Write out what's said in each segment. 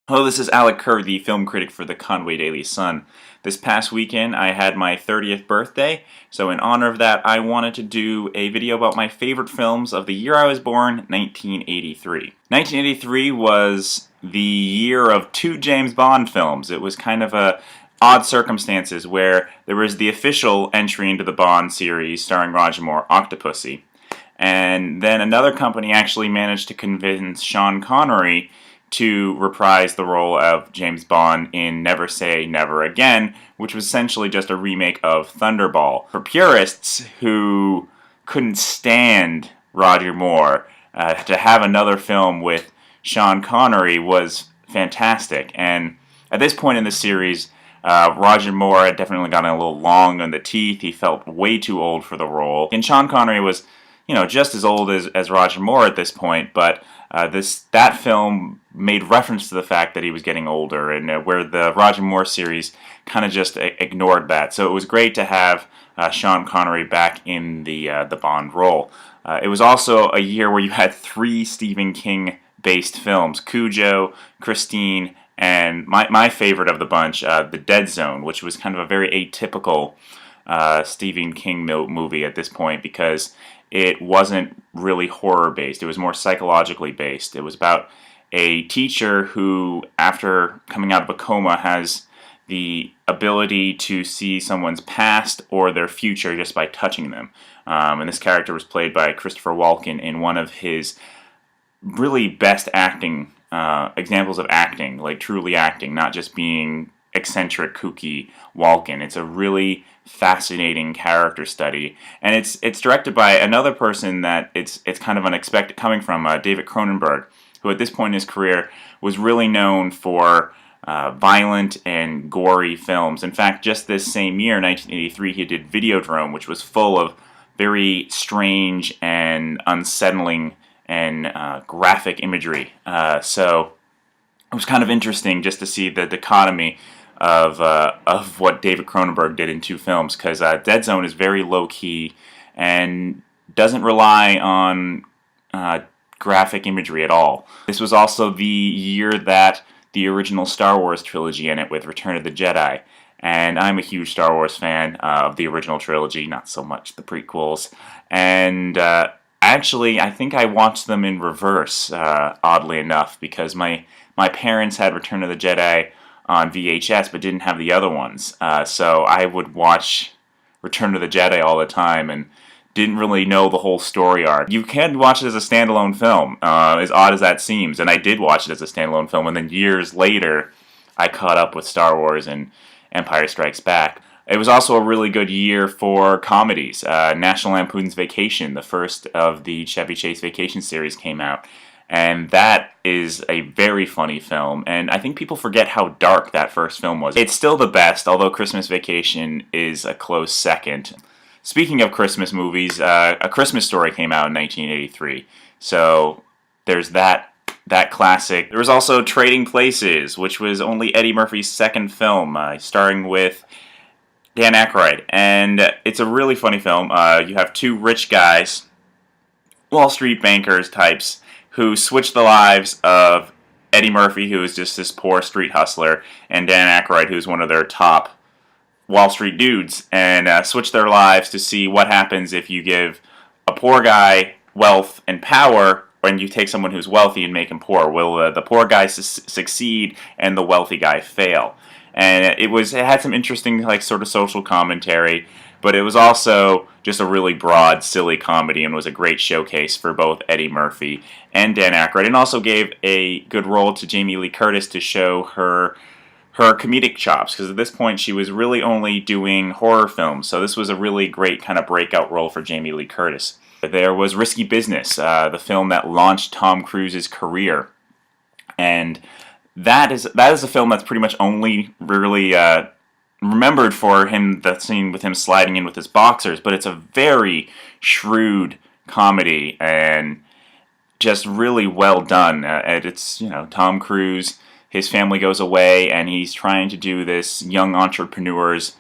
Hello, this is Alec Kerr, the film critic for the Conway Daily Sun. This past weekend I had my 30th birthday, so in honor of that I wanted to do a video about my favorite films of the year I was born, 1983. 1983 was the year of two James Bond films. It was kind of a odd circumstances where there was the official entry into the Bond series starring Roger Moore, Octopussy, and then another company actually managed to convince Sean Connery to reprise the role of James Bond in Never Say Never Again, which was essentially just a remake of Thunderball. For purists who couldn't stand Roger Moore, to have another film with Sean Connery was fantastic. And at this point in the series, Roger Moore had definitely gotten a little long on the teeth. He felt way too old for the role. And Sean Connery was, just as old as Roger Moore at this point, but that film made reference to the fact that he was getting older, and where the Roger Moore series kind of just ignored that. So it was great to have Sean Connery back in the Bond role. It was also a year where you had three Stephen King-based films: Cujo, Christine, and my favorite of the bunch, The Dead Zone, which was kind of a very atypical Stephen King movie at this point, because it wasn't really horror-based. It was more psychologically based. It was about a teacher who, after coming out of a coma, has the ability to see someone's past or their future just by touching them. And this character was played by Christopher Walken in one of his really best acting examples of acting, like truly acting, not just being eccentric, kooky Walken. It's a really fascinating character study, and it's directed by another person that it's kind of unexpected coming from, David Cronenberg, who at this point in his career was really known for violent and gory films. In fact, just this same year, 1983, he did Videodrome, which was full of very strange and unsettling and graphic imagery. So it was kind of interesting just to see the dichotomy of what David Cronenberg did in two films, because Dead Zone is very low-key and doesn't rely on graphic imagery at all. This was also the year that the original Star Wars trilogy ended with Return of the Jedi, and I'm a huge Star Wars fan of the original trilogy, not so much the prequels, and actually I think I watched them in reverse, oddly enough, because my parents had Return of the Jedi on VHS, but didn't have the other ones. So I would watch Return of the Jedi all the time and didn't really know the whole story arc. You can watch it as a standalone film, as odd as that seems, and I did watch it as a standalone film, and then years later I caught up with Star Wars and Empire Strikes Back. It was also a really good year for comedies. National Lampoon's Vacation, the first of the Chevy Chase Vacation series, came out. And that is a very funny film, and I think people forget how dark that first film was. It's still the best, although Christmas Vacation is a close second. Speaking of Christmas movies, A Christmas Story came out in 1983, so there's that classic. There was also Trading Places, which was only Eddie Murphy's second film, starring with Dan Aykroyd, and it's a really funny film. You have two rich guys, Wall Street bankers types, who switched the lives of Eddie Murphy, who is just this poor street hustler, and Dan Aykroyd, who's one of their top Wall Street dudes, and switch their lives to see what happens if you give a poor guy wealth and power, when you take someone who's wealthy and make him poor. Will the poor guy succeed and the wealthy guy fail? And it had some interesting, sort of social commentary, but it was also just a really broad, silly comedy, and was a great showcase for both Eddie Murphy and Dan Aykroyd, and also gave a good role to Jamie Lee Curtis to show her comedic chops, because at this point she was really only doing horror films, so this was a really great kind of breakout role for Jamie Lee Curtis. There was Risky Business, the film that launched Tom Cruise's career, and that is a film that's pretty much only really remembered for the scene with him sliding in with his boxers, but it's a very shrewd comedy and just really well done. And it's, Tom Cruise, his family goes away, and he's trying to do this young entrepreneur's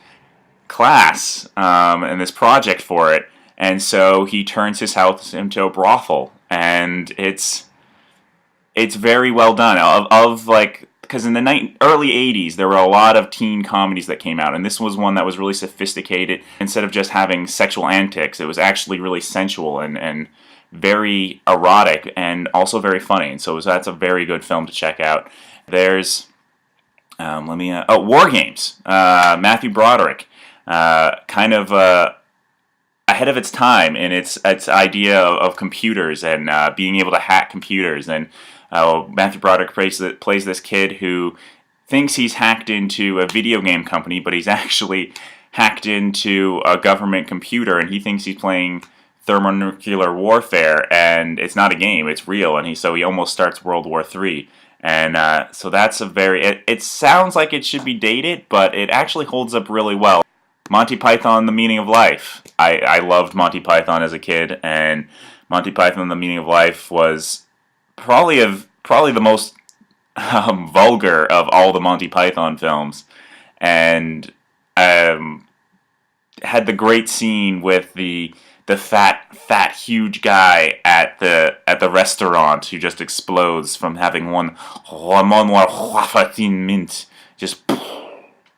class and this project for it, and so he turns his house into a brothel, and it's very well done. Of because in the early 80s there were a lot of teen comedies that came out, and this was one that was really sophisticated. Instead of just having sexual antics, it was actually really sensual and very erotic, and also very funny. And so that's a very good film to check out. There's War Games. Matthew Broderick, kind of ahead of its time in its idea of computers and being able to hack computers. And Matthew Broderick plays this kid who thinks he's hacked into a video game company, but he's actually hacked into a government computer, and he thinks he's playing thermonuclear warfare, and it's not a game, it's real, and so he almost starts World War III. And so that's a very... It sounds like it should be dated, but it actually holds up really well. Monty Python, The Meaning of Life. I loved Monty Python as a kid, and Monty Python, The Meaning of Life was probably the most vulgar of all the Monty Python films, and had the great scene with the fat huge guy at the restaurant who just explodes from having one Ramon mint. Just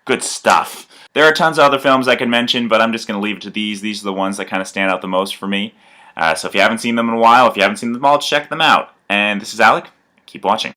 good stuff. There are tons of other films I could mention, but I'm just going to leave it to these. These are the ones that kind of stand out the most for me. So if you haven't seen them in a while, if you haven't seen them all, check them out. And this is Alec. Keep watching.